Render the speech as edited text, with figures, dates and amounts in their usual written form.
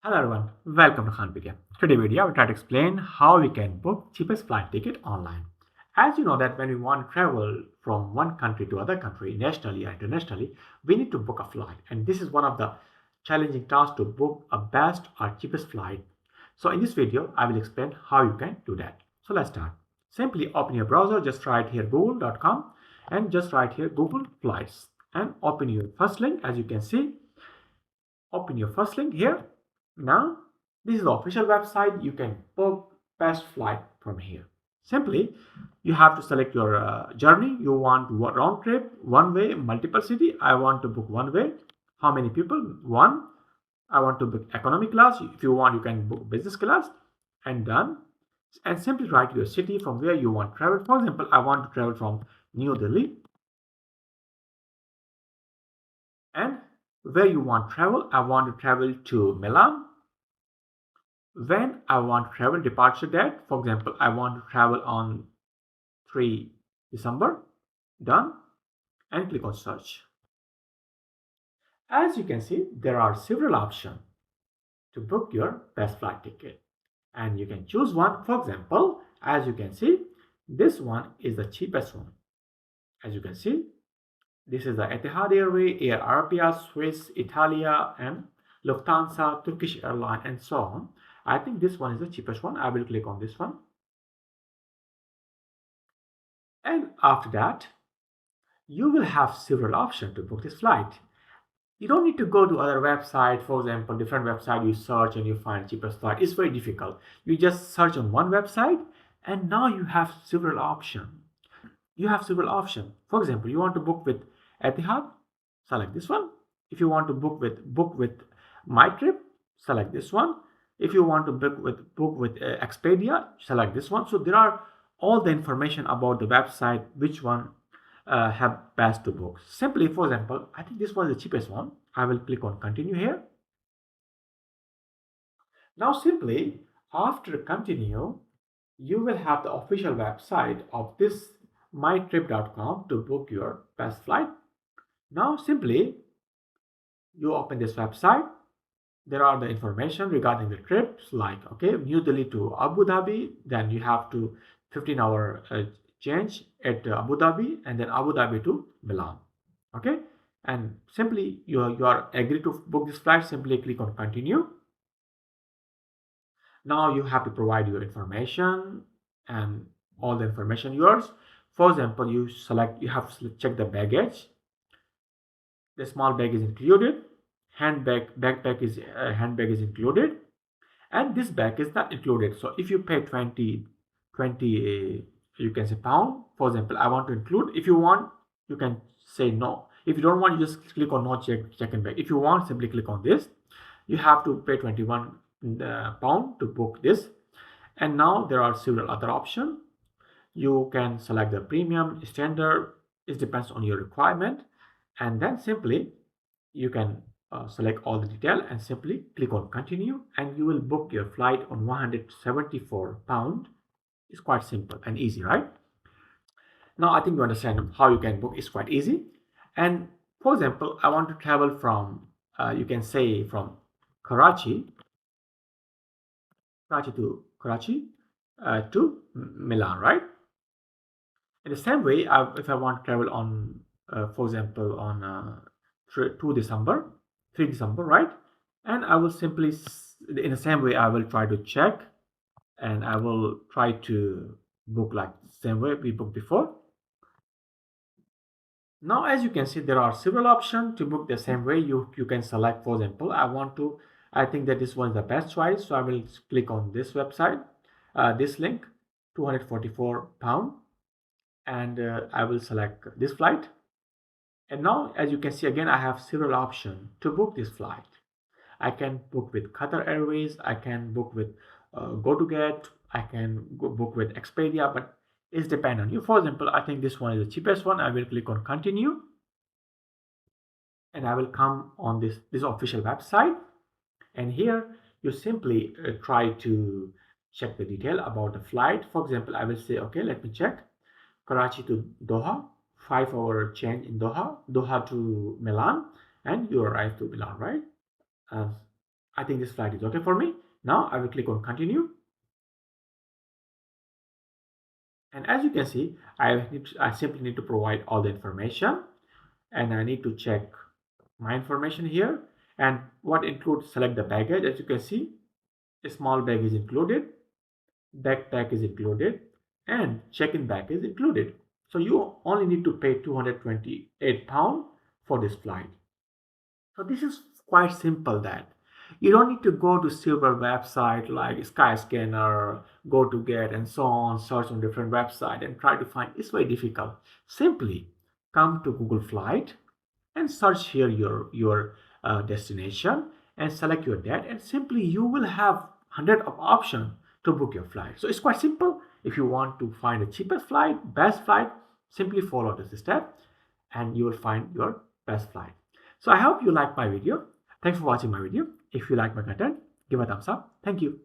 Hello everyone, welcome to KhanPedia. Today video I will try to explain how we can book cheapest flight ticket online. As you know that when we want to travel from one country to other country, nationally or internationally, we need to book a flight, and this is one of the challenging tasks to book a best or cheapest flight. So in this video I will explain how you can do that. So let's start. Simply open your browser, just write here google.com and just write here Google Flights and open your first link. As you can see, open your first link here. Now this is the official website. You can book best flight from here. Simply you have to select your journey. You want round trip, one way, multiple city. I want to book one way. How many people? One. I want to book economy class. If you want, you can book business class, and done. And simply write your city from where you want to travel. For example, I want to travel from New Delhi. And where you want to travel, I want to travel to Milan. When I want to travel, departure date, for example, I want to travel on 3 December. Done. And click on search. As you can see, there are several options to book your best flight ticket, and you can choose one. For example, as you can see, this one is the cheapest one. As you can see, this is the Etihad Airway, Air Arabia, Swiss, Italia, and Lufthansa, Turkish Airline, and so on. I think this one is the cheapest one. I will click on this one. And after that, you will have several options to book this flight. You don't need to go to other website. For example, different website, you search and you find cheapest flight. It's very difficult. You just search on one website and now you have several options. You have several options. For example, you want to book with Etihad, select this one. If you want to book with My Trip, select this one. If you want to book with Expedia, select this one. So there are all the information about the website, which one have best to book. Simply, for example, I think this was the cheapest one. I will click on continue here. Now simply after continue, you will have the official website of this mytrip.com to book your best flight. Now simply you open this website. There are the information regarding the trips, like okay, New Delhi to Abu Dhabi, then you have to 15-hour change at Abu Dhabi, and then Abu Dhabi to Milan. Okay, and simply you are agreed to book this flight. Simply click on continue. Now you have to provide your information and all the information yours. For example, you have to check the baggage. The small bag is included. Handbag is included, and this bag is not included. So if you pay 20 you can say pound. For example, I want to include. If you want, you can say no. If you don't want, you just click on no check-in bag. If you want, simply click on this. You have to pay 21 pound to book this. And now there are several other options. You can select the premium, standard. It depends on your requirement. And then simply you can select all the detail and simply click on continue, and you will book your flight on 174 pound. It's quite simple and easy, right? Now I think you understand how you can book. It's quite easy. And for example, I want to travel from you can say from Karachi to Milan, right? In the same way, if I want to travel on for example on 2 December, 3 December, right? And I will simply in the same way I will try to check, and I will try to book like the same way we booked before. Now as you can see, there are several options to book the same way. You can select, for example, I think that this one is the best choice, so I will click on this website, this link, 244 pound, and I will select this flight. And now as you can see, again I have several options to book this flight. I can book with Qatar Airways, I can book with GoToGet, I can book with Expedia, but it's depend on you. For example, I think this one is the cheapest one. I will click on continue, and I will come on this official website, and here you simply try to check the detail about the flight. For example, I will say okay, let me check Karachi to Doha, 5-hour change in Doha to Milan, and you arrive to Milan, right? um, I think this flight is okay for me. Now I will click on continue. And as you can see, I simply need to provide all the information, and I need to check my information here. And what includes, select the baggage. As you can see, a small bag is included, backpack is included, and check-in bag is included. So you only need to pay £228 for this flight. So this is quite simple, that you don't need to go to several website like Skyscanner, go to get and so on, search on different website and try to find. It's very difficult. Simply come to Google Flight and search here your destination and select your date, and simply you will have hundred of options to book your flight. So it's quite simple. If you want to find the cheapest flight, best flight, simply follow this step and you will find your best flight. So I hope you like my video. Thanks for watching my video. If you like my content, give a thumbs up. Thank you.